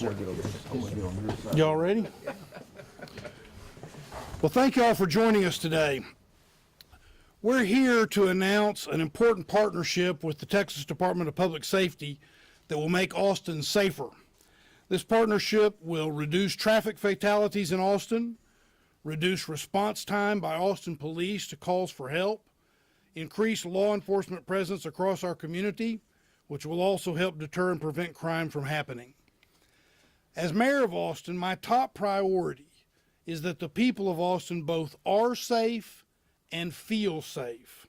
sir. Y'all ready? Well, thank you all for joining us today. We're here to announce an important partnership with the Texas Department of Public Safety that will make Austin safer. This partnership will reduce traffic fatalities in Austin, reduce response time by Austin police to calls for help, increase law enforcement presence across our community, which will also help deter and prevent crime from happening. As mayor of Austin, my top priority is that the people of Austin both are safe and feel safe.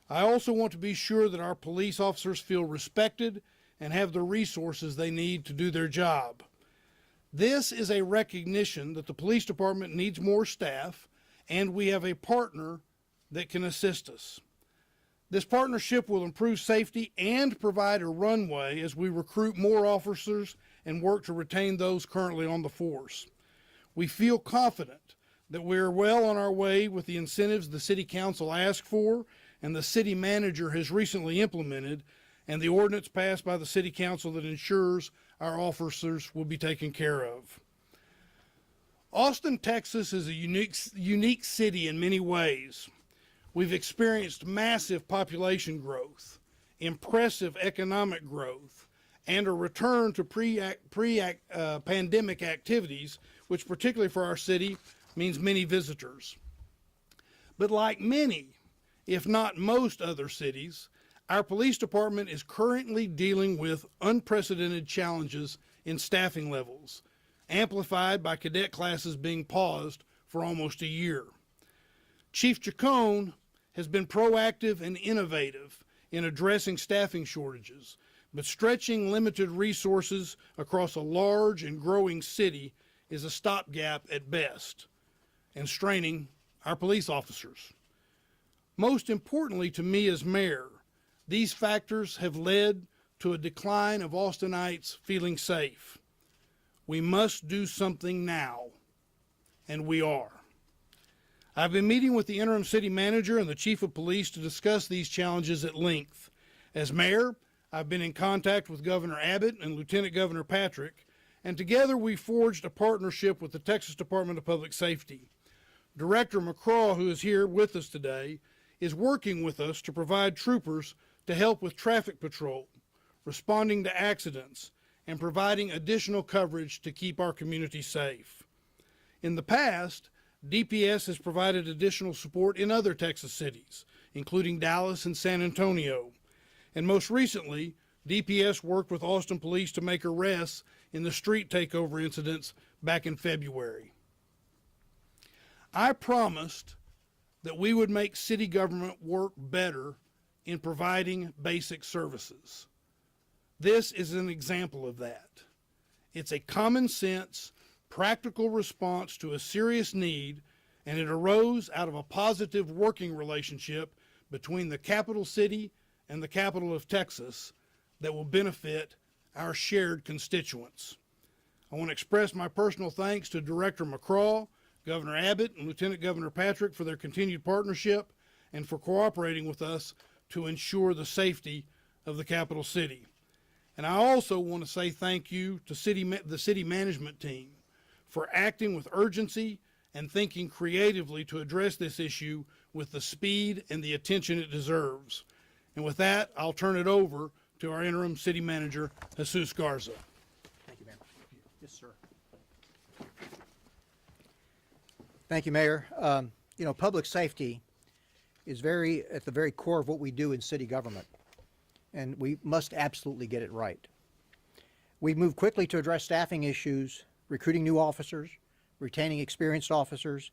I also want to be sure that our police officers feel respected and have the resources they need to do their job. This is a recognition that the police department needs more staff, and we have a partner that can assist us. This partnership will improve safety and provide a runway as we recruit more officers and work to retain those currently on the force. We feel confident that we are well on our way with the incentives the City Council asked for and the City Manager has recently implemented, and the ordinance passed by the City Council that ensures our officers will be taken care of. Austin, Texas is a unique city in many ways. We've experienced massive population growth, impressive economic growth, and a return to pre-pandemic activities, which particularly for our city means many visitors. But like many, if not most other cities, our police department is currently dealing with unprecedented challenges in staffing levels, amplified by cadet classes being paused for almost a year. Chief Chacon has been proactive and innovative in addressing staffing shortages, but stretching limited resources across a large and growing city is a stopgap at best, and straining our police officers. Most importantly to me as mayor, these factors have led to a decline of Austinites feeling safe. We must do something now, and we are. I've been meeting with the interim city manager and the chief of police to discuss these challenges at length. As mayor, I've been in contact with Governor Abbott and Lieutenant Governor Patrick, and together we forged a partnership with the Texas Department of Public Safety. Director McCraw, who is here with us today, is working with us to provide troopers to help with traffic patrol, responding to accidents, and providing additional coverage to keep our community safe. In the past, DPS has provided additional support in other Texas cities, including Dallas and San Antonio. And most recently, DPS worked with Austin Police to make arrests in the street takeover incidents back in February. I promised that we would make city government work better in providing basic services. This is an example of that. It's a common sense, practical response to a serious need, and it arose out of a positive working relationship between the capital city and the capital of Texas that will benefit our shared constituents. I want to express my personal thanks to Director McCraw, Governor Abbott, and Lieutenant Governor Patrick for their continued partnership and for cooperating with us to ensure the safety of the capital city. And I also want to say thank you to the city management team for acting with urgency and thinking creatively to address this issue with the speed and the attention it deserves. And with that, I'll turn it over to our interim city manager, Jesus Garza. Thank you, Mayor. Yes, sir. Thank you, Mayor. Public safety is at the very core of what we do in city government, and we must absolutely get it right. We've moved quickly to address staffing issues, recruiting new officers, retaining experienced officers,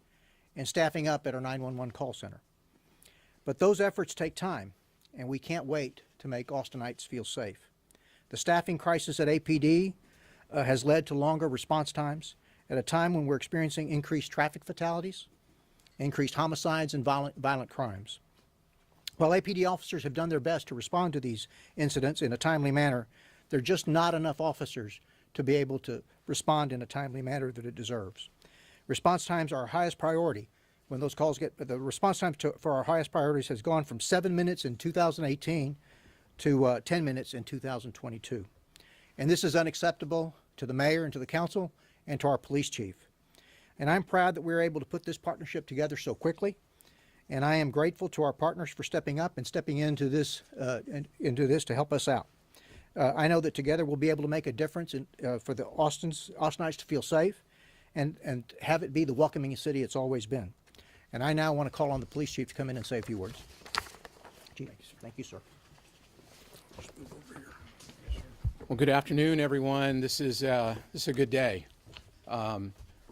and staffing up at our 911 call center. But those efforts take time, and we can't wait to make Austinites feel safe. The staffing crisis at APD has led to longer response times at a time when we're experiencing increased traffic fatalities, increased homicides, and violent crimes. While APD officers have done their best to respond to these incidents in a timely manner, there are just not enough officers to be able to respond in a timely manner that it deserves. Response times are our highest priority. When those calls the response time for our highest priorities has gone from 7 minutes in 2018 to 10 minutes in 2022. And this is unacceptable to the mayor and to the council, and to our police chief. And I'm proud that we were able to put this partnership together so quickly. And I am grateful to our partners for stepping up and stepping into this to help us out. I know that together we'll be able to make a difference for the Austinites to feel safe and have it be the welcoming city it's always been. And I now want to call on the police chief to come in and say a few words. Chief, thank you, sir. Well, good afternoon, everyone. This is a good day.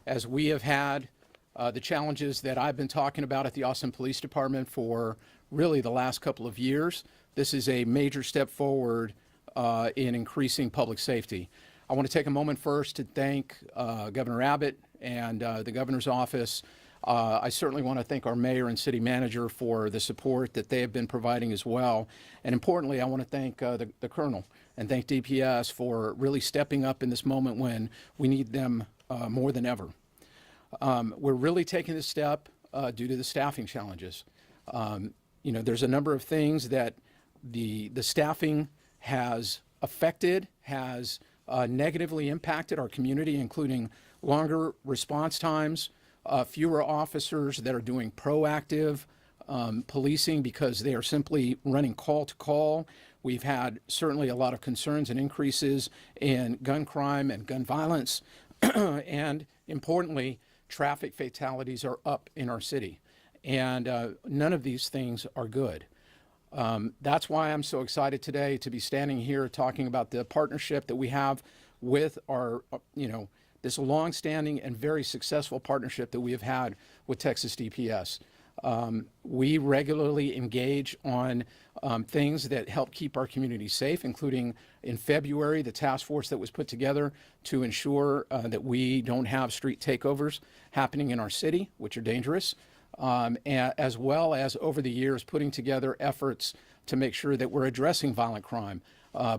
As we have had the challenges that I've been talking about at the Austin Police Department for really the last couple of years, this is a major step forward in increasing public safety. I want to take a moment first to thank Governor Abbott and the governor's office. I certainly want to thank our mayor and city manager for the support that they have been providing as well. And importantly, I want to thank the colonel and thank DPS for really stepping up in this moment when we need them more than ever. We're really taking this step due to the staffing challenges. There's a number of things that the staffing has affected, has negatively impacted our community, including longer response times, fewer officers that are doing proactive policing because they are simply running call to call. We've had certainly a lot of concerns and increases in gun crime and gun violence. And importantly, traffic fatalities are up in our city. And none of these things are good. That's why I'm so excited today to be standing here talking about the partnership that we have with our, this longstanding and very successful partnership that we have had with Texas DPS. We regularly engage on things that help keep our community safe, including in February, the task force that was put together to ensure that we don't have street takeovers happening in our city, which are dangerous, as well as over the years putting together efforts to make sure that we're addressing violent crime,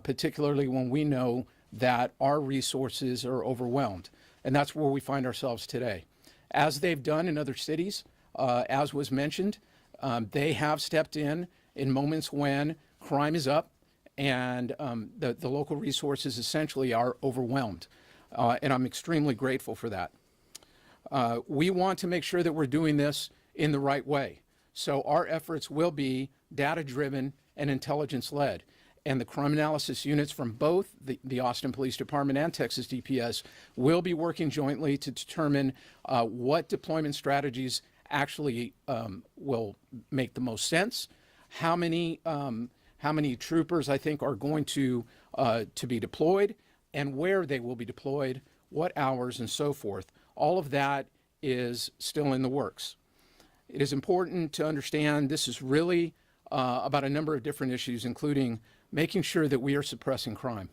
particularly when we know that our resources are overwhelmed. And that's where we find ourselves today. As they've done in other cities, as was mentioned, they have stepped in moments when crime is up and the local resources essentially are overwhelmed. And I'm extremely grateful for that. We want to make sure that we're doing this in the right way. So our efforts will be data-driven and intelligence-led. And the crime analysis units from both the Austin Police Department and Texas DPS will be working jointly to determine what deployment strategies actually will make the most sense, how many troopers I think are going to be deployed, and where they will be deployed, what hours, and so forth. All of that is still in the works. It is important to understand this is really about a number of different issues, including making sure that we are suppressing crime.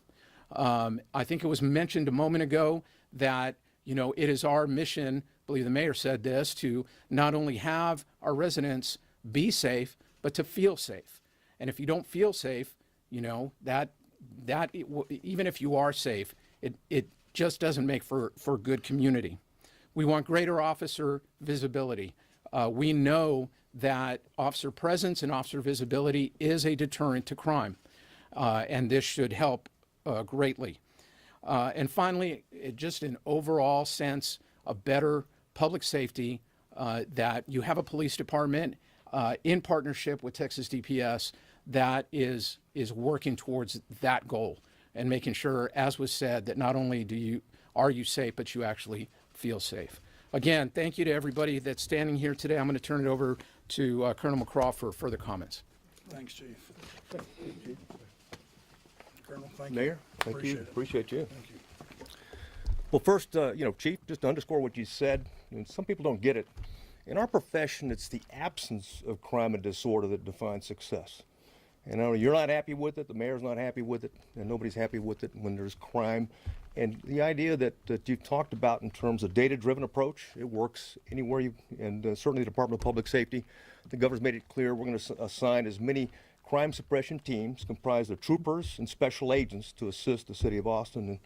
I think it was mentioned a moment ago that, it is our mission, I believe the mayor said this, to not only have our residents be safe, but to feel safe. And if you don't feel safe, that even if you are safe, it just doesn't make for good community. We want greater officer visibility. We know that officer presence and officer visibility is a deterrent to crime. And this should help greatly. And finally, just an overall sense of better public safety, that you have a police department in partnership with Texas DPS that is working towards that goal and making sure, as was said, that not only are you safe, but you actually feel safe. Again, thank you to everybody that's standing here today. I'm going to turn it over to Colonel McCraw for further comments. Thanks, Chief. Colonel, thank you. Mayor, thank you. Appreciate you. Thank you. Well, first, Chief, just to underscore what you said, some people don't get it. In our profession, it's the absence of crime and disorder that defines success. And I know you're not happy with it, the mayor's not happy with it, and nobody's happy with it when there's crime. And the idea that you've talked about in terms of data-driven approach, it works anywhere and certainly the Department of Public Safety, the governor's made it clear we're going to assign as many crime suppression teams comprised of troopers and special agents to assist the city of Austin.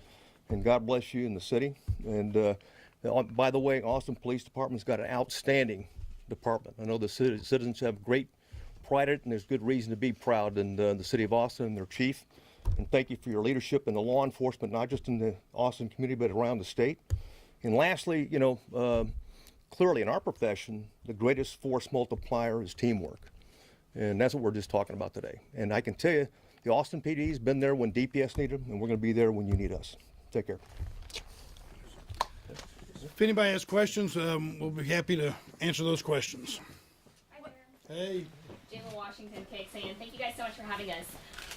And God bless you and the city. And by the way, Austin Police Department's got an outstanding department. I know the citizens have great pride in it, and there's good reason to be proud in the city of Austin and their chief. And thank you for your leadership in the law enforcement, not just in the Austin community, but around the state. And lastly, clearly in our profession, the greatest force multiplier is teamwork. And that's what we're just talking about today. And I can tell you, the Austin PD's been there when DPS needed them, and we're going to be there when you need us. Take care. If anybody has questions, we'll be happy to answer those questions. Hi there. Hey. Jayla Washington, KXAN. Thank you guys so much for having us.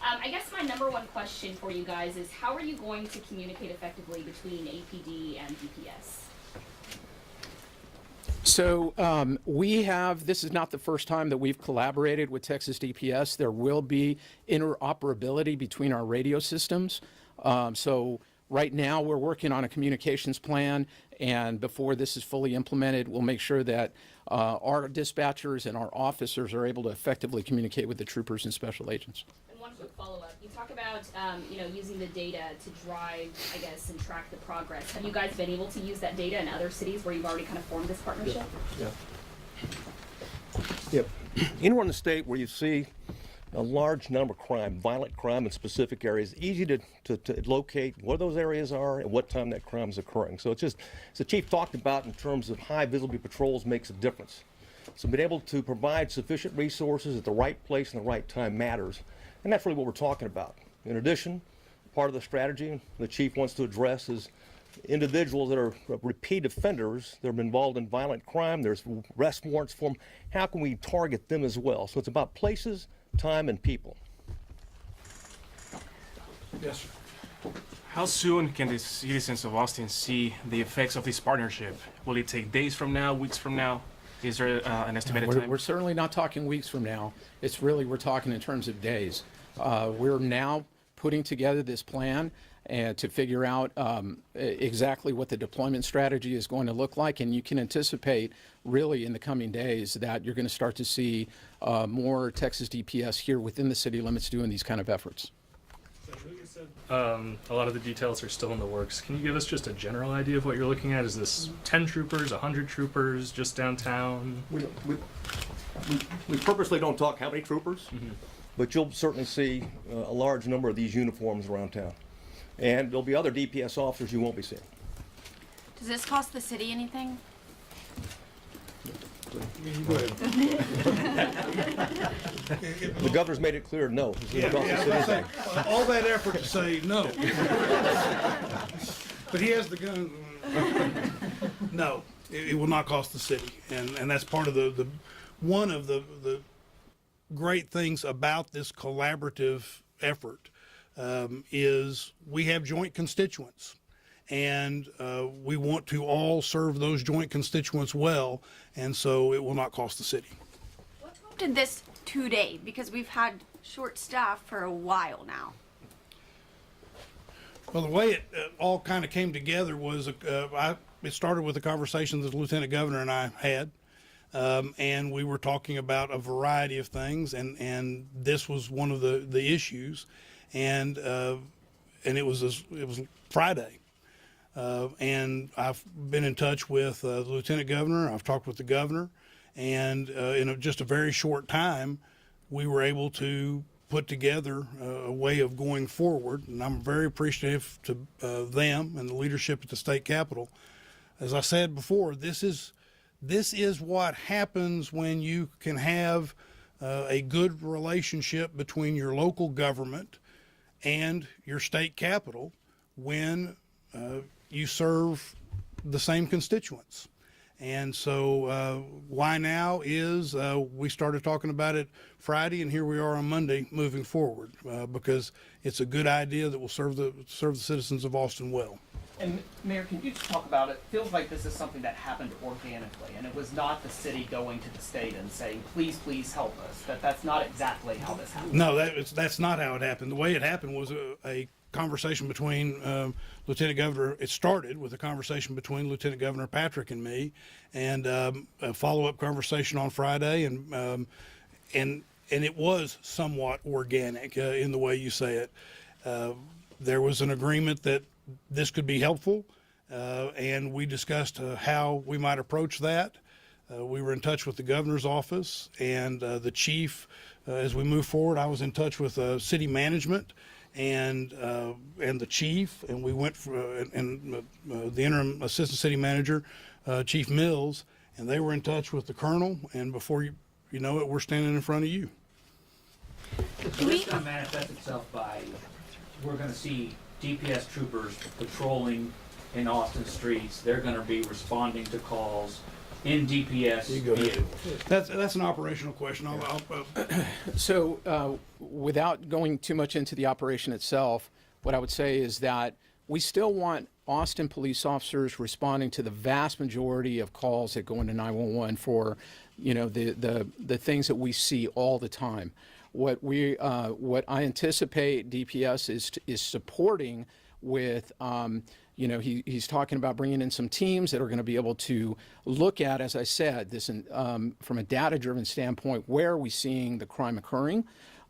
I guess my number one question for you guys is how are you going to communicate effectively between APD and DPS? So this is not the first time that we've collaborated with Texas DPS. There will be interoperability between our radio systems. So right now we're working on a communications plan, and before this is fully implemented, we'll make sure that our dispatchers and our officers are able to effectively communicate with the troopers and special agents. And one quick follow-up. You talk about using the data to drive, I guess, and track the progress. Have you guys been able to use that data in other cities where you've already kind of formed this partnership? Yep. Anywhere in the state where you see a large number of crime, violent crime in specific areas, easy to locate where those areas are and what time that crime is occurring. So it's just, as the chief talked about in terms of high visibility patrols makes a difference. So being able to provide sufficient resources at the right place and the right time matters. And that's really what we're talking about. In addition, part of the strategy the chief wants to address is individuals that are repeat offenders that are involved in violent crime. There's arrest warrants for them. How can we target them as well? So it's about places, time, and people. Yes, sir. How soon can the citizens of Austin see the effects of this partnership? Will it take days from now, weeks from now? Is there an estimated time? We're certainly not talking weeks from now. We're talking in terms of days. We're now putting together this plan and to figure out exactly what the deployment strategy is going to look like. And you can anticipate really in the coming days that you're going to start to see more Texas DPS here within the city limits doing these kind of efforts. A lot of the details are still in the works. Can you give us just a general idea of what you're looking at? Is this 10 troopers, 100 troopers, just downtown? We purposely don't talk how many troopers, but you'll certainly see a large number of these uniforms around town. And there'll be other DPS officers you won't be seeing. Does this cost the city anything? Go ahead. The governor's made it clear, no. This doesn't cost the city anything. All that effort to say no. But he has the gun. No, it will not cost the city. And that's part of the one of the great things about this collaborative effort is we have joint constituents. And we want to all serve those joint constituents well, and so it will not cost the city. What prompted this today? Because we've had short staff for a while now. Well, the way it all kind of came together was it started with a conversation that the lieutenant governor and I had, and we were talking about a variety of things, and this was one of the issues, and it was Friday. And I've been in touch with the lieutenant governor. I've talked with the governor, and in just a very short time, we were able to put together a way of going forward. And I'm very appreciative to them and the leadership at the state capitol. As I said before, this is what happens when you can have a good relationship between your local government and your state capitol when you serve the same constituents. And so why now is we started talking about it Friday, and here we are on Monday moving forward because it's a good idea that will serve the citizens of Austin well. And Mayor, can you just talk about it? Feels like this is something that happened organically, and it was not the city going to the state and saying, please, please help us. That's not exactly how this happened. No, that's not how it happened. The way it happened was a conversation between Lieutenant Governor. It started with a conversation between Lieutenant Governor Patrick and me, and a follow-up conversation on Friday, and it was somewhat organic in the way you say it. There was an agreement that this could be helpful, and we discussed how we might approach that. We were in touch with the governor's office and the chief. As we move forward, I was in touch with city management, and the chief, and we went for the interim assistant city manager, Chief Mills, and they were in touch with the colonel, and before you know it, we're standing in front of you. So this is going to manifest itself by, we're going to see DPS troopers patrolling in Austin streets. They're going to be responding to calls in DPS vehicles. That's an operational question. So, without going too much into the operation itself, what I would say is that we still want Austin police officers responding to the vast majority of calls that go into 911 for, the things that we see all the time. What I anticipate DPS is supporting with, he's talking about bringing in some teams that are going to be able to look at, as I said, this from a data-driven standpoint, where are we seeing the crime occurring,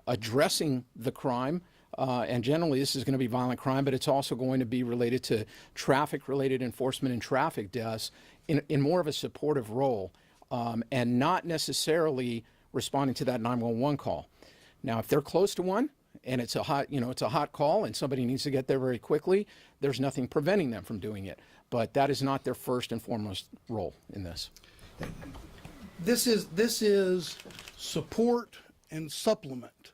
addressing the crime, and generally this is going to be violent crime, but it's also going to be related to traffic-related enforcement and traffic deaths in more of a supportive role, and not necessarily responding to that 911 call. Now, if they're close to one, and it's a hot call and somebody needs to get there very quickly, there's nothing preventing them from doing it. But that is not their first and foremost role in this. This is support and supplement,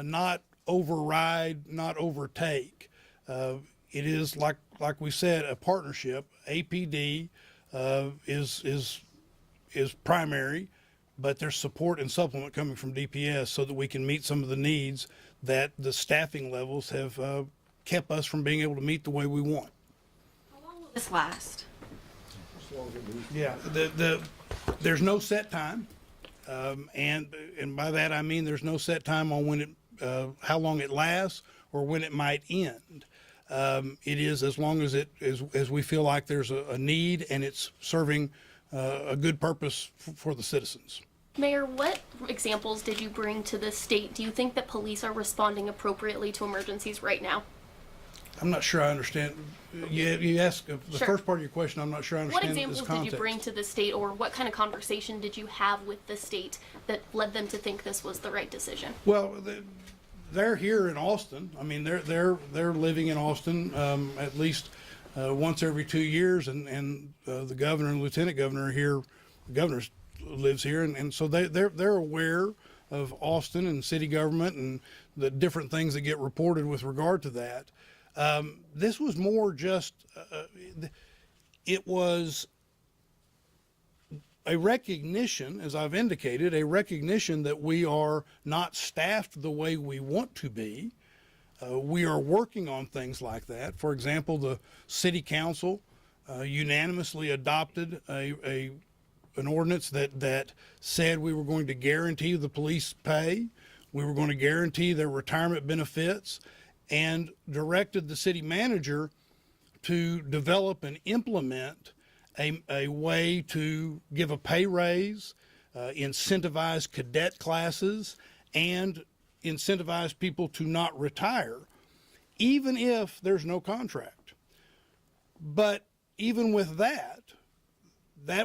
not override, not overtake. It is like we said, a partnership. APD is primary, but there's support and supplement coming from DPS so that we can meet some of the needs that the staffing levels have kept us from being able to meet the way we want. How long will this last? Yeah, there's no set time, and by that I mean there's no set time on when how long it lasts or when it might end. It is as long as as we feel like there's a need and it's serving a good purpose for the citizens. Mayor, what examples did you bring to the state? Do you think that police are responding appropriately to emergencies right now? I'm not sure I understand. You asked the Sure. first part of your question. I'm not sure I What understand this examples context. did you bring to the state, or what kind of conversation did you have with the state that led them to think this was the right decision? Well, they're here in Austin. I mean, they're living in Austin at least once every 2 years, and the governor and lieutenant governor are here. The governor lives here, and so they're aware of Austin and city government and the different things that get reported with regard to that. This was more just it was a recognition, as I've indicated, a recognition that we are not staffed the way we want to be. We are working on things like that. For example, the city council unanimously adopted an ordinance that said we were going to guarantee the police pay, we were going to guarantee their retirement benefits, and directed the city manager to develop and implement a way to give a pay raise, incentivize cadet classes, and incentivize people to not retire, even if there's no contract. But even with that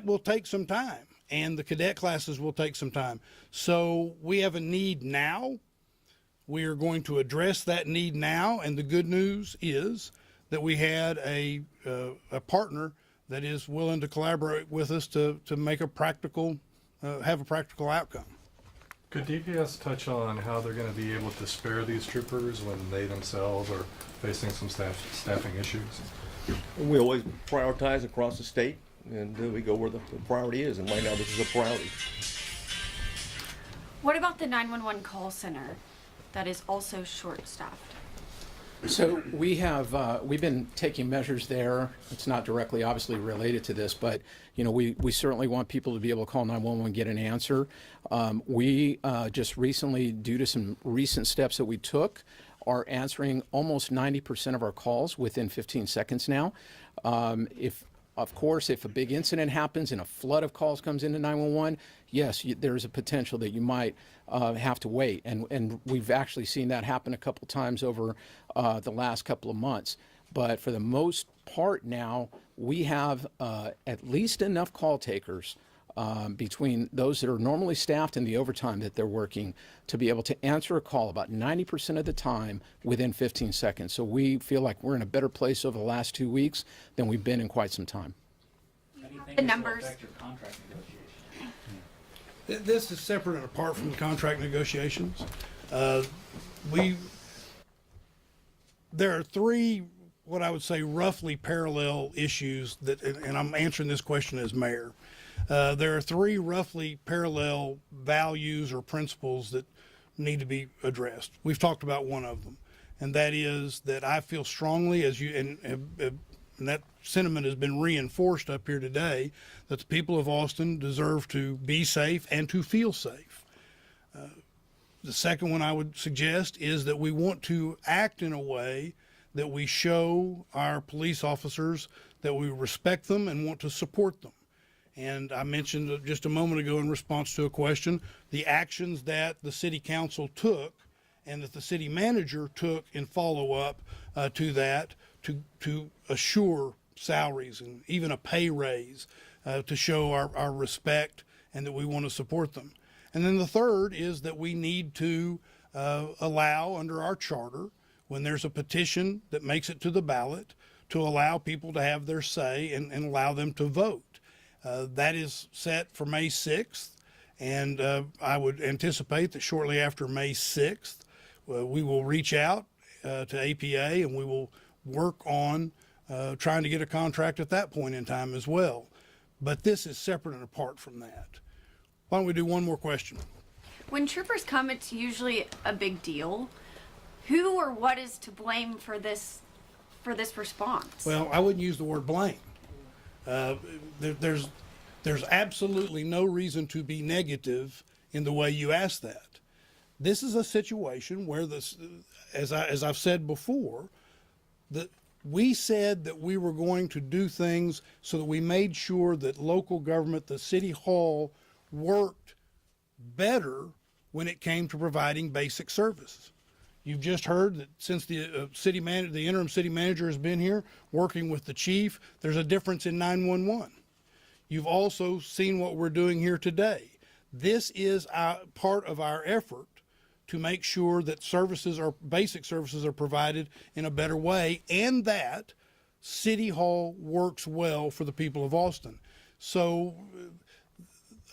will take some time, and the cadet classes will take some time. So we have a need now. We are going to address that need now, and the good news is that we had a partner that is willing to collaborate with us to make a practical, have a practical outcome. Could DPS touch on how they're going to be able to spare these troopers when they themselves are facing some staffing issues? We always prioritize across the state, and we go where the priority is, and right now this is a priority. What about the 911 call center that is also short-staffed? So we have we've been taking measures there. It's not directly, obviously, related to this, but we certainly want people to be able to call 911 and get an answer. We just recently, due to some recent steps that we took, are answering almost 90% of our calls within 15 seconds now. Of course, if a big incident happens and a flood of calls comes into 911, yes, there's a potential that you might have to wait. And we've actually seen that happen a couple times over the last couple of months. But for the most part now, we have at least enough call takers between those that are normally staffed and the overtime that they're working to be able to answer a call about 90% of the time within 15 seconds. So we feel like we're in a better place over the last 2 weeks than we've been in quite some time. How do you think The this will numbers. affect your contract negotiations? This is separate and apart from the contract negotiations. There are three, what I would say, roughly parallel issues that, and I'm answering this question as mayor. There are three roughly parallel values or principles that need to be addressed. We've talked about one of them, and that is that I feel strongly, as you, and that sentiment has been reinforced up here today, that the people of Austin deserve to be safe and to feel safe. The second one I would suggest is that we want to act in a way that we show our police officers that we respect them and want to support them. And I mentioned just a moment ago in response to a question, the actions that the city council took and that the city manager took in follow-up to that to assure salaries and even a pay raise to show our respect and that we want to support them. And then the third is that we need to allow under our charter, when there's a petition that makes it to the ballot, to allow people to have their say and allow them to vote. That is set for May 6th, and I would anticipate that shortly after May 6th, we will reach out to APA and we will work on trying to get a contract at that point in time as well. But this is separate and apart from that. Why don't we do one more question? When troopers come, it's usually a big deal. Who or what is to blame for this response? Well, I wouldn't use the word blame. There's absolutely no reason to be negative in the way you ask that. This is a situation where as I've said before, that we said that we were going to do things so that we made sure that local government, the city hall, worked better when it came to providing basic services. You've just heard that since the interim city manager has been here working with the chief, there's a difference in 911. You've also seen what we're doing here today. This is part of our effort to make sure that basic services are provided in a better way and that City Hall works well for the people of Austin. So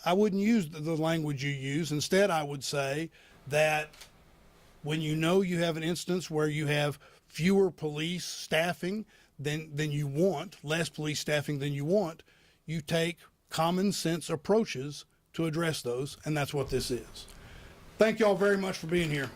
I wouldn't use the language you use. Instead, I would say that when you know you have an instance where you have fewer police staffing than you want, less police staffing than you want, you take common sense approaches to address those, and that's what this is. Thank you all very much for being here.